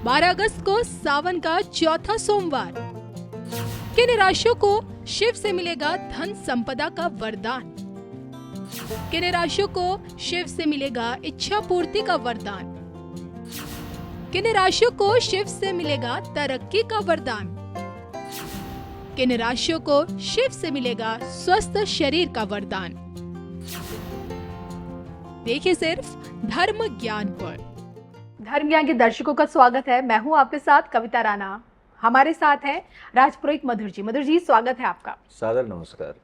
12 अगस्त को सावन का चौथा सोमवार। किन राशियों को शिव से मिलेगा धन संपदा का वरदान? किन राशियों को शिव से मिलेगा इच्छा पूर्ति का वरदान? किन राशियों को शिव से मिलेगा तरक्की का वरदान? किन राशियों को शिव से मिलेगा स्वस्थ शरीर का वरदान? देखिए सिर्फ धर्म ज्ञान पर। धर्म ज्ञान के दर्शकों का स्वागत है। मैं हूं आपके साथ कविता राणा। हमारे साथ है राजपुरोहित मधुर जी। मधुर जी, स्वागत है आपका। सादर नमस्कार।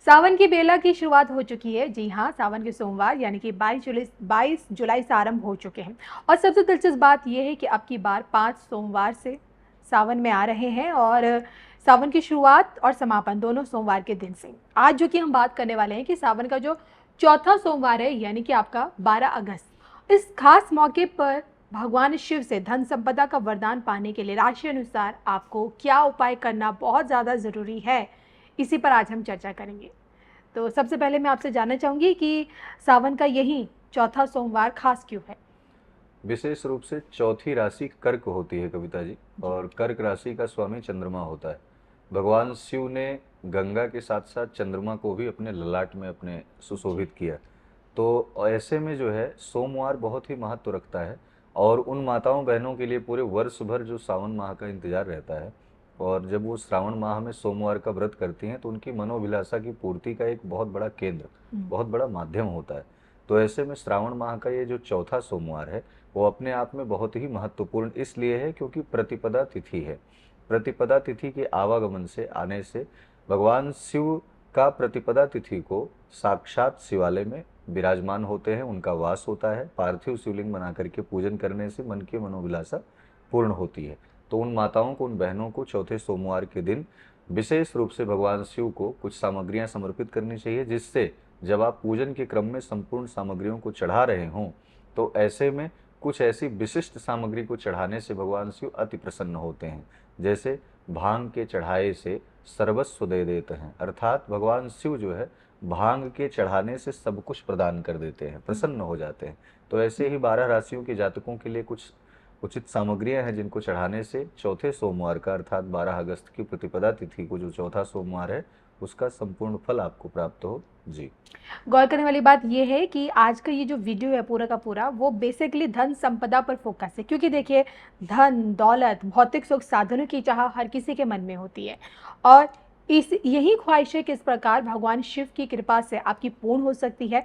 सावन की बेला की शुरुआत हो चुकी है। जी हाँ, सावन के सोमवार यानी कि 22 जुलाई से आरंभ हो चुके हैं। और सबसे दिलचस्प बात यह है कि अब की बार 5 सोमवार से सावन में आ रहे हैं और सावन की शुरुआत और समापन दोनों सोमवार के दिन से। आज जो कि हम बात करने वाले हैं कि सावन का जो चौथा सोमवार है यानी कि आपका 12 अगस्त, इस खास मौके पर भगवान शिव से धन संपदा का वरदान पाने के लिए राशि अनुसार आपको क्या उपाय करना बहुत ज़्यादा ज़रूरी है, इसी पर आज हम चर्चा करेंगे। तो सबसे पहले मैं आपसे जानना चाहूँगी कि सावन का यही चौथा सोमवार खास क्यों है? विशेष रूप से चौथी राशि कर्क होती है कविता जी, और कर्क राशि का स्वामी चंद्रमा होता है। भगवान शिव ने गंगा के साथ साथ चंद्रमा को भी अपने ललाट में अपने सुशोभित किया। तो ऐसे में जो है सोमवार बहुत ही महत्व रखता है और उन माताओं बहनों के लिए पूरे वर्ष भर जो सावन माह का इंतजार रहता है, और जब वो श्रावण माह में सोमवार का व्रत करती हैं तो उनकी मनोभिलाषा की पूर्ति का एक बहुत बड़ा केंद्र, बहुत बड़ा माध्यम होता है। तो ऐसे में श्रावण माह का ये जो चौथा सोमवार है वो अपने आप में बहुत ही महत्वपूर्ण इसलिए है क्योंकि प्रतिपदा तिथि है। प्रतिपदा तिथि के आवागमन से आने से भगवान शिव का प्रतिपदा तिथि को साक्षात शिवालय में विराजमान होते हैं, उनका वास होता है। पार्थिव शिवलिंग बना करके पूजन करने से मन की मनोभिलाषा पूर्ण होती है। तो उन माताओं को, उन बहनों को चौथे सोमवार के दिन विशेष रूप से भगवान शिव को कुछ सामग्रियां समर्पित करनी चाहिए, जिससे जब आप पूजन के क्रम में संपूर्ण सामग्रियों को चढ़ा रहे हों तो ऐसे में कुछ ऐसी विशिष्ट सामग्री को चढ़ाने से भगवान शिव अति प्रसन्न होते हैं। जैसे भांग के चढ़ाए से सर्वस्व दे देते हैं, अर्थात भगवान शिव जो है भांग के चढ़ाने से सब कुछ प्रदान कर देते हैं, प्रसन्न हो जाते हैं। तो ऐसे ही 12 राशियों के जातकों के लिए कुछ उचित सामग्रियां हैं जिनको चढ़ाने से चौथे सोमवार का अर्थात 12 अगस्त की प्रतिपदा तिथि को जो चौथा सोमवार है उसका संपूर्ण फल आपको प्राप्त हो। जी, गौर करने वाली बात यह है कि आज का ये जो वीडियो है पूरा का पूरा वो बेसिकली धन संपदा पर फोकस है, क्योंकि देखिए धन दौलत भौतिक सुख साधनों की चाह हर किसी के मन में होती है और यही ख्वाहिशें किस प्रकार भगवान शिव की कृपा से आपकी पूर्ण हो सकती है,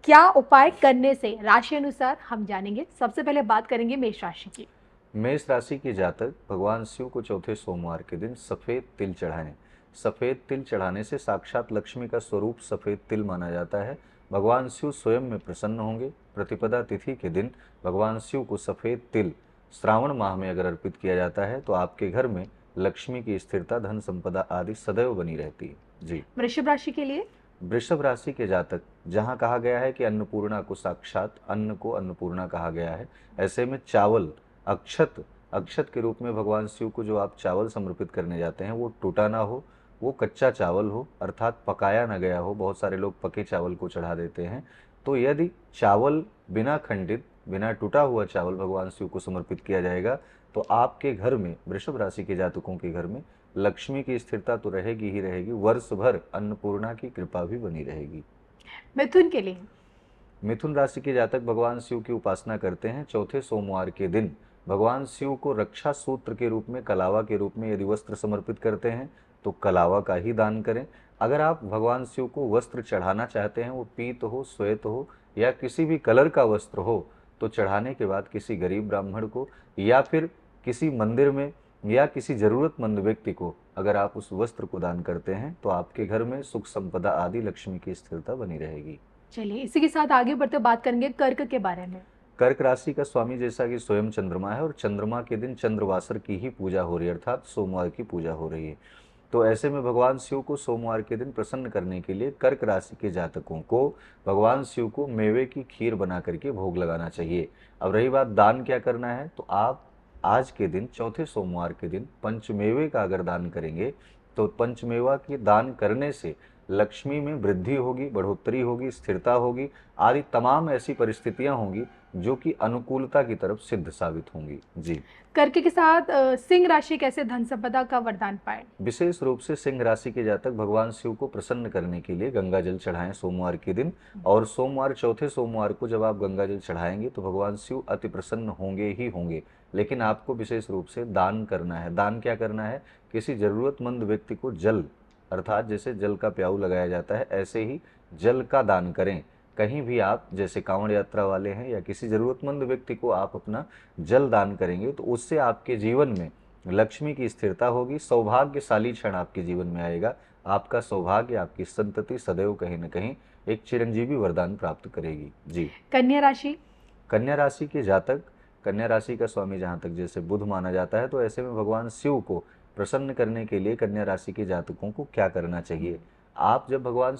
क्या उपाय करने से राशि अनुसार हम जानेंगे। सबसे पहले बात करेंगे मेष राशि की। मेष राशि के जातक भगवान शिव को चौथे सोमवार के दिन सफेद तिल चढ़ाएं। सफेद तिल चढ़ाने से साक्षात लक्ष्मी का स्वरूप सफेद तिल माना जाता है। भगवान शिव स्वयं में प्रसन्न होंगे। प्रतिपदा तिथि के दिन भगवान शिव को सफेद तिल श्रावण माह में अगर अर्पित किया जाता है तो आपके घर में लक्ष्मी की स्थिरता, धन संपदा आदि सदैव बनी रहती है। जी, वृषभ राशि के लिए। वृषभ राशि के जातक, जहाँ कहा गया है कि अन्नपूर्णा को साक्षात अन्न को अन्नपूर्णा कहा गया है, ऐसे में चावल अक्षत के रूप में भगवान शिव को जो आप चावल समर्पित करने जाते हैं वो टूटा ना हो, वो कच्चा चावल हो, अर्थात पकाया ना गया हो। बहुत सारे लोग पके चावल को चढ़ा देते हैं। तो यदि चावल बिना खंडित, बिना टूटा हुआ चावल भगवान शिव को समर्पित किया जाएगा तो आपके घर में, वृषभ राशि के जातकों के घर में लक्ष्मी की स्थिरता तो रहेगी ही रहेगी, वर्ष भर अन्नपूर्णा की कृपा भी बनी रहेगी। मिथुन के लिए। मिथुन राशि के जातक भगवान शिव की उपासना करते हैं। चौथे सोमवार के दिन भगवान शिव को रक्षा सूत्र के रूप में, कलावा के रूप में यदि वस्त्र समर्पित करते हैं तो कलावा का ही दान करें। अगर आप भगवान शिव को वस्त्र चढ़ाना चाहते हैं, वो पीत हो, श्वेत हो या किसी भी कलर का वस्त्र हो, तो चढ़ाने के बाद किसी गरीब ब्राह्मण को या फिर किसी मंदिर में या किसी जरूरतमंद व्यक्ति को अगर आप उस वस्त्र को दान करते हैं तो आपके घर में सुख संपदा आदि लक्ष्मी की स्थिरता बनी रहेगी। चलिए इसी के साथ आगे बढ़ते बात करेंगे कर्क के बारे में। कर्क राशि का स्वामी जैसा कि स्वयं चंद्रमा है और चंद्रमा के दिन चंद्रवासर की ही पूजा हो रही है, अर्थात सोमवार की पूजा हो रही है। तो ऐसे में भगवान शिव को सोमवार के दिन प्रसन्न करने के लिए कर्क राशि के जातकों को भगवान शिव को मेवे की खीर बना करके भोग लगाना चाहिए। अब रही बात दान क्या करना है, तो आप आज के दिन चौथे सोमवार के दिन पंचमेवे का अगर दान करेंगे तो पंचमेवा के दान करने से लक्ष्मी में वृद्धि होगी, बढ़ोतरी होगी, स्थिरता होगी आदि तमाम ऐसी परिस्थितियां होंगी जो कि अनुकूलता की तरफ सिद्ध साबित होंगी। जी। कर्क के साथ सिंह राशि कैसे धन संपदा का वरदान पाए? विशेष रूप से सिंह राशि के जातक भगवान शिव को प्रसन्न करने के लिए गंगा जल चढ़ाएं सोमवार के दिन, और सोमवार चौथे सोमवार को जब आप गंगा जल चढ़ाएंगे तो भगवान शिव अति प्रसन्न होंगे ही होंगे। लेकिन आपको विशेष रूप से दान करना है। दान क्या करना है? किसी जरूरतमंद व्यक्ति को जल, अर्थात जैसे जल का प्याऊ लगाया जाता है ऐसे ही जल का दान करें। कहीं भी आप जैसे कांवड़ यात्रा वाले हैं या किसी जरूरतमंद व्यक्ति को आप अपना जल दान करेंगे तो उससे आपके जीवन में लक्ष्मी की स्थिरता होगी, सौभाग्यशाली क्षण आपके जीवन में आएगा। आपका सौभाग्य, आपकी संतति सदैव कहीं न कहीं एक चिरंजीवी वरदान प्राप्त करेगी। जी। कन्या राशि। कन्या राशि के जातक, कन्या राशि का स्वामी जहाँ तक जैसे बुध माना जाता है, तो ऐसे में भगवान शिव को प्रसन्न करने के लिए कन्या राशि के जातकों को क्या करना चाहिए? आप जब भगवान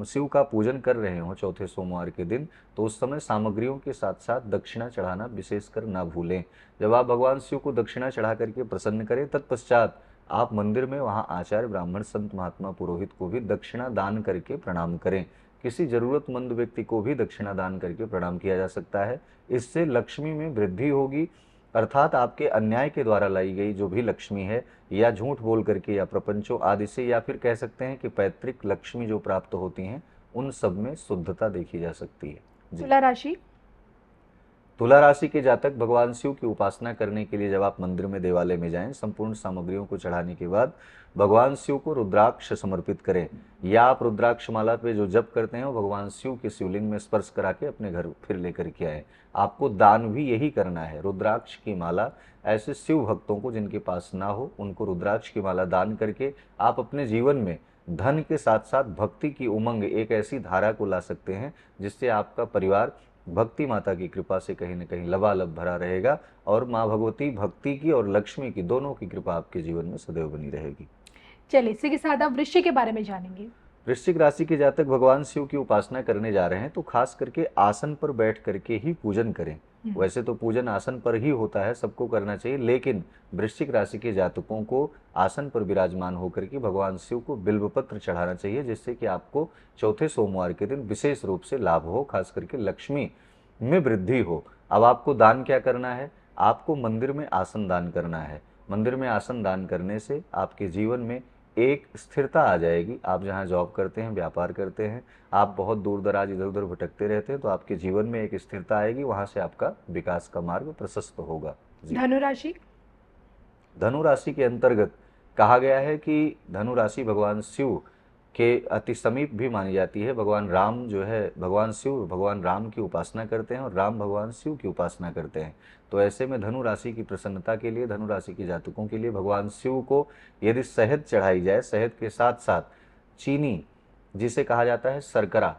शिव का पूजन कर रहे हो चौथे सोमवार के दिन, तो उस समय सामग्रियों के साथ साथ दक्षिणा चढ़ाना विशेषकर ना भूलें। जब आप भगवान शिव को दक्षिणा चढ़ा करके प्रसन्न करें, तत्पश्चात आप मंदिर में वहाँ आचार्य, ब्राह्मण, संत, महात्मा, पुरोहित को भी दक्षिणा दान करके प्रणाम करें। किसी जरूरतमंद व्यक्ति को भी दक्षिणा दान करके प्रणाम किया जा सकता है। इससे लक्ष्मी में वृद्धि होगी, अर्थात आपके अन्याय के द्वारा लाई गई जो भी लक्ष्मी है, या झूठ बोल करके या प्रपंचों आदि से, या फिर कह सकते हैं कि पैतृक लक्ष्मी जो प्राप्त होती हैं, उन सब में शुद्धता देखी जा सकती है। तुला राशि। तुला राशि के जातक भगवान शिव की उपासना करने के लिए जब आप मंदिर में, देवालय में जाएं, संपूर्ण सामग्रियों को चढ़ाने के बाद भगवान शिव को रुद्राक्ष समर्पित करें, या आप रुद्राक्ष माला पे जो जप करते हैं वो भगवान शिव के शिवलिंग में स्पर्श करा के अपने घर फिर लेकर के आए। आपको दान भी यही करना है। रुद्राक्ष की माला ऐसे शिव भक्तों को जिनके पास ना हो, उनको रुद्राक्ष की माला दान करके आप अपने जीवन में धन के साथ साथ भक्ति की उमंग, एक ऐसी धारा को ला सकते हैं जिससे आपका परिवार भक्ति माता की कृपा से कहीं न कहीं लबालब भरा रहेगा, और माँ भगवती भक्ति की और लक्ष्मी की दोनों की कृपा आपके जीवन में सदैव बनी रहेगी। चलिए, इसी के साथ आप वृश्चिक के बारे में जानेंगे। वृश्चिक राशि के जातक भगवान शिव की उपासना करने जा रहे हैं तो खास करके आसन पर बैठ करके ही पूजन करें। वैसे तो पूजन आसन पर ही होता है, सबको करना चाहिए, लेकिन वृश्चिक राशि के जातकों को आसन पर विराजमान होकर के भगवान शिव को बिल्वपत्र चढ़ाना चाहिए, जिससे कि आपको चौथे सोमवार के दिन विशेष रूप से लाभ हो, खास करके लक्ष्मी में वृद्धि हो। अब आपको दान क्या करना है? आपको मंदिर में आसन दान करना है। मंदिर में आसन दान करने से आपके जीवन में एक स्थिरता आ जाएगी। आप जहाँ जॉब करते हैं, व्यापार करते हैं, आप बहुत दूर दराज इधर उधर भटकते रहते हैं, तो आपके जीवन में एक स्थिरता आएगी, वहाँ से आपका विकास का मार्ग प्रशस्त होगा। धनु राशि। धनु राशि के अंतर्गत कहा गया है कि धनु राशि भगवान शिव के अति समीप भी मानी जाती है। भगवान राम जो है, भगवान शिव भगवान राम की उपासना करते हैं और राम भगवान शिव की उपासना करते हैं। तो ऐसे में धनु राशि की प्रसन्नता के लिए, धनु राशि के जातकों के लिए भगवान शिव को यदि शहद चढ़ाई जाए, शहद के साथ साथ चीनी, जिसे कहा जाता है शर्करा,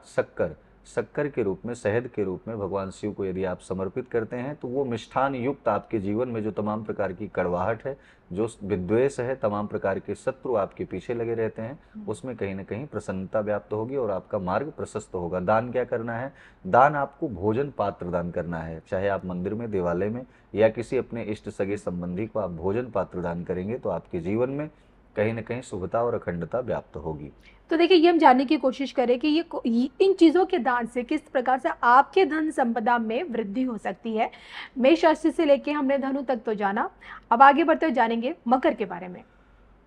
शक्कर के रूप में, शहद के रूप में भगवान शिव को यदि आप समर्पित करते हैं, तो वो मिष्ठान युक्त आपके जीवन में जो तमाम प्रकार की कड़वाहट है, जो विद्वेष है, तमाम प्रकार के शत्रु आपके पीछे लगे रहते हैं, उसमें कहीं ना कहीं प्रसन्नता व्याप्त होगी और आपका मार्ग प्रशस्त होगा। दान क्या करना है? दान आपको भोजन पात्र दान करना है। चाहे आप मंदिर में, देवालय में, या किसी अपने इष्ट सगे संबंधी को आप भोजन पात्र दान करेंगे तो आपके जीवन में कहीं न कहीं शुभता और अखंडता व्याप्त होगी। तो देखिए, ये हम जानने की कोशिश करें कि ये इन चीज़ों के दान से किस प्रकार से आपके धन संपदा में वृद्धि हो सकती है। मेष राशि से लेके हमने धनु तक तो जाना, अब आगे बढ़ते हुए जानेंगे मकर के बारे में।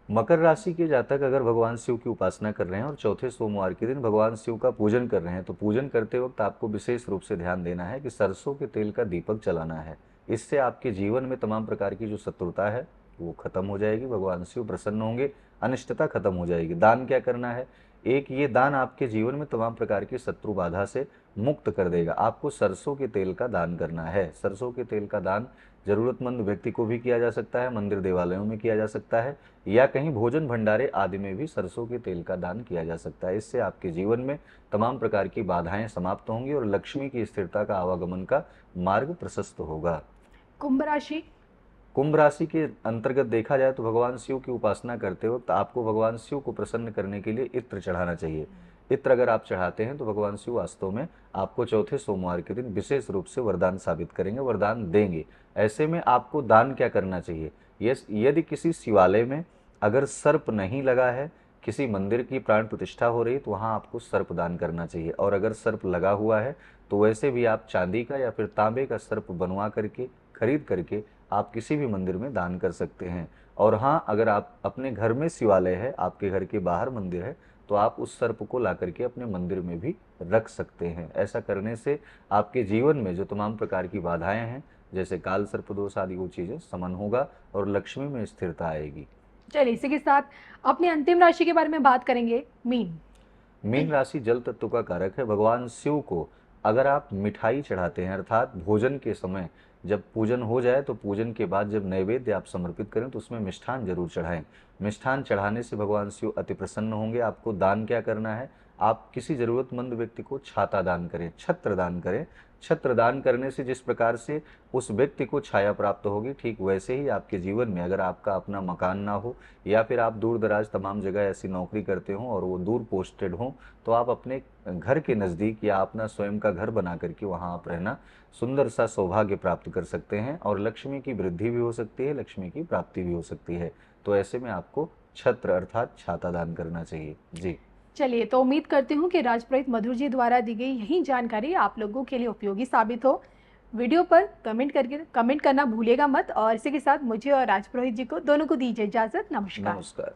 मकर राशि के जातक अगर भगवान शिव की उपासना कर रहे हैं और चौथे सोमवार के दिन भगवान शिव का पूजन कर रहे हैं, तो पूजन करते वक्त आपको विशेष रूप से ध्यान देना है कि सरसों के तेल का दीपक जलाना है। इससे आपके जीवन में तमाम प्रकार की जो शत्रुता है वो खत्म हो जाएगी, भगवान शिव प्रसन्न होंगे, अनिष्टता खत्म हो जाएगी। दान क्या करना है? एक ये दान आपके जीवन में तमाम प्रकार की शत्रु बाधा से मुक्त कर देगा। आपको सरसों के तेल का दान करना है। सरसों के तेल का दान जरूरतमंद व्यक्ति को भी किया जा सकता है, मंदिर देवालयों में किया जा सकता है, या कहीं भोजन भंडारे आदि में भी सरसों के तेल का दान किया जा सकता है। इससे आपके जीवन में तमाम प्रकार की बाधाएं समाप्त होंगी और लक्ष्मी की स्थिरता का आवागमन का मार्ग प्रशस्त होगा। कुंभ राशि। कुंभ राशि के अंतर्गत देखा जाए तो भगवान शिव की उपासना करते वक्त आपको भगवान शिव को प्रसन्न करने के लिए इत्र चढ़ाना चाहिए। इत्र अगर आप चढ़ाते हैं तो भगवान शिव वास्तव में आपको चौथे सोमवार के दिन विशेष रूप से वरदान साबित करेंगे, वरदान देंगे। ऐसे में आपको दान क्या करना चाहिए? यदि किसी शिवालय में अगर सर्प नहीं लगा है, किसी मंदिर की प्राण प्रतिष्ठा हो रही है तो वहाँ आपको सर्प दान करना चाहिए। और अगर सर्प लगा हुआ है तो वैसे भी आप चांदी का या फिर तांबे का सर्प बनवा करके खरीद करके आप किसी भी मंदिर में दान कर सकते हैं। और हाँ, अगर आप अपने घर में शिवालय है, आपके घर के बाहर मंदिर है, तो आप उस सर्प को ला करके अपने मंदिर में भी रख सकते हैं। ऐसा करने से आपके जीवन में जो तमाम प्रकार की बाधाएं हैं, जैसे काल सर्प दोष आदि, वो चीज़ें समन होगा और लक्ष्मी में स्थिरता आएगी। चलिए इसी के साथ अपनी अंतिम राशि के बारे में बात करेंगे, मीन। मीन राशि जल तत्व का कारक है। भगवान शिव को अगर आप मिठाई चढ़ाते हैं, अर्थात भोजन के समय जब पूजन हो जाए तो पूजन के बाद जब नैवेद्य आप समर्पित करें तो उसमें मिष्ठान जरूर चढ़ाएं। मिष्ठान चढ़ाने से भगवान शिव अति प्रसन्न होंगे। आपको दान क्या करना है, आप किसी जरूरतमंद व्यक्ति को छाता दान करें, छत्र दान करें। छत्र दान करने से जिस प्रकार से उस व्यक्ति को छाया प्राप्त होगी, ठीक वैसे ही आपके जीवन में अगर आपका अपना मकान ना हो या फिर आप दूर दराज तमाम जगह ऐसी नौकरी करते हो और वो दूर पोस्टेड हो, तो आप अपने घर के नज़दीक या अपना स्वयं का घर बना करके वहाँ आप रहना सुंदर सा सौभाग्य प्राप्त कर सकते हैं और लक्ष्मी की वृद्धि भी हो सकती है, लक्ष्मी की प्राप्ति भी हो सकती है। तो ऐसे में आपको छत्र अर्थात छाता दान करना चाहिए। जी चलिए, तो उम्मीद करती हूँ कि राजपुरोहित मधुर जी द्वारा दी गई यही जानकारी आप लोगों के लिए उपयोगी साबित हो। वीडियो पर कमेंट करना भूलिएगा मत। और इसी के साथ मुझे और राजपुरोहित जी को दोनों को दीजिए इजाजत। नमस्कार। नमस्कार।